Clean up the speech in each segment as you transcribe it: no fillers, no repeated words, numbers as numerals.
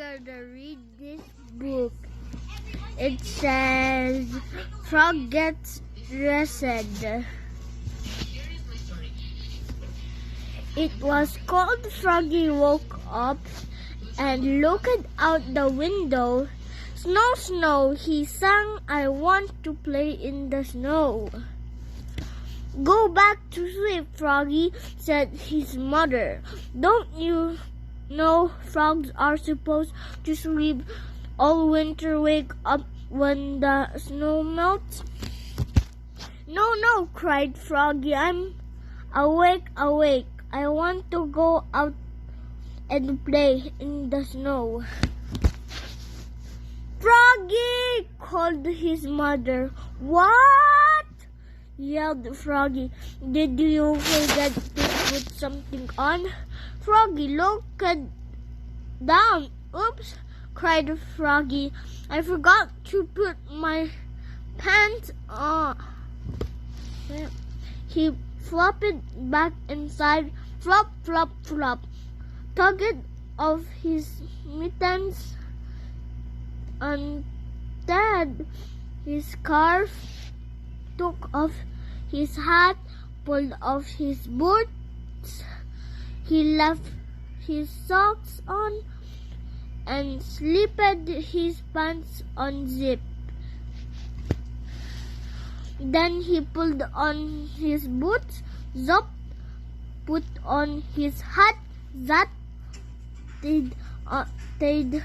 gonna read this book. It says Frog Gets Dressed. It was cold. Froggy woke up and looked out the window. Snow, snow, he sang, I want to play in the snow. Go back to sleep, Froggy, said his mother. Don't you know frogs are supposed to sleep all winter, wake up when the snow melts? No, no, cried Froggy, I'm awake, awake. I want to go out and play in the snow. Froggy, called his mother. What? Yelled Froggy. Did you forget to put something on? Froggy looked down. Oops, cried Froggy. I forgot to put my pants on. He flopped back inside. Flop, flop, flop. Tugged off his mittens, undid his scarf, took off his hat, pulled off his boots. He left his socks on and slipped his pants unzipped. Then he pulled on his boots, zop, put on his hat, zat, tied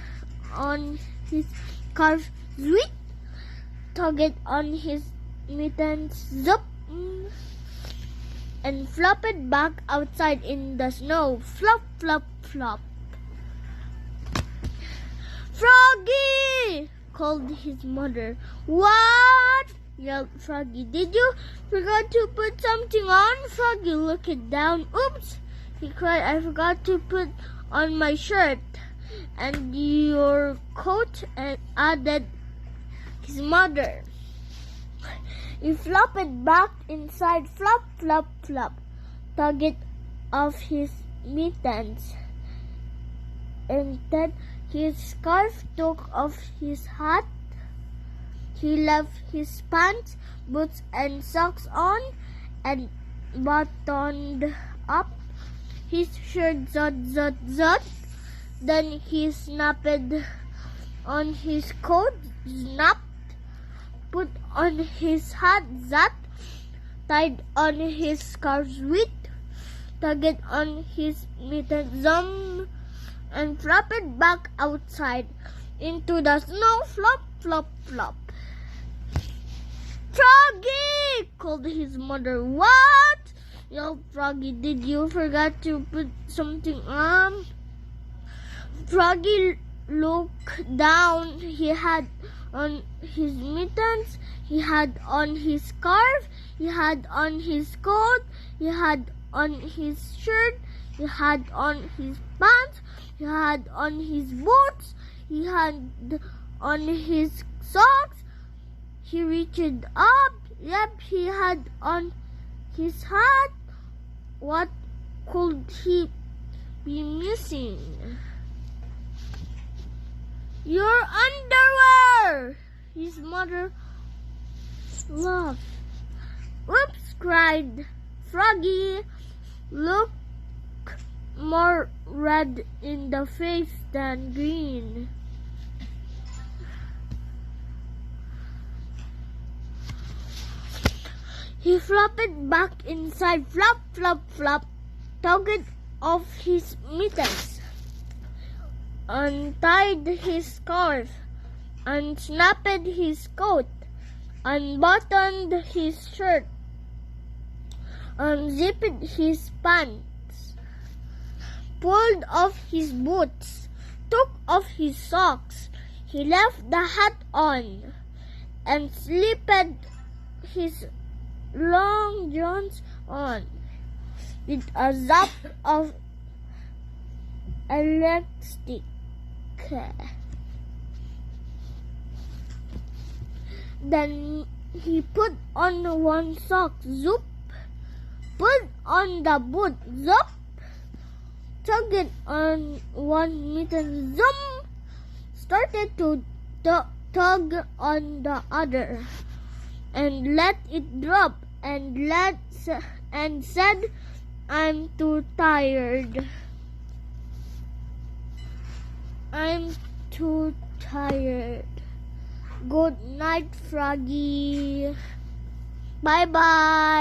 on his scarf, sweet, tugged on his mittens, zup, and flopped back outside in the snow, flop, flop, flop. Froggy, called his mother. What? Yelled Froggy. Did you forget to put something on? Froggy looked down. Oops, he cried. I forgot to put on my shirt and your coat, and added his mother. He flopped back inside, flop, flop, flop, tugged off his mittens, and then his scarf, took off his hat. He left his pants, boots, and socks on, and buttoned up his shirt, zut, zut, zut. Then he snapped on his coat, snapped, put on his hat, zat, tied on his scarf, sweet, tugged on his mitten, zum, and flopped back outside into the snow, flop, flop, flop. Froggy, called his mother. What? Yelled Froggy. Did you forget to put something on? Froggy looked down. He had on his mittens, he had on his scarf, he had on his coat, he had on his shirt, he had on his pants, he had on his boots, he had on his socks. He reached up. Yep, he had on his hat. What could he be missing? Your underwear! His mother laughed. Oops, cried Froggy. Look more red in the face than green. He flopped back inside, flop, flop, flop, tugged off his mittens, untied his scarf, unsnapped his coat, unbuttoned his shirt, unzipped his pants, pulled off his boots, took off his socks. He left the hat on and slipped his long johns on with a zap of elastic. Then he put on one sock, zoop, put on the boot, zop, tugged on one mitten, zoom, started to tug on the other and let it drop and said, I'm too tired. I'm too tired. Good night, Froggy. Bye-bye.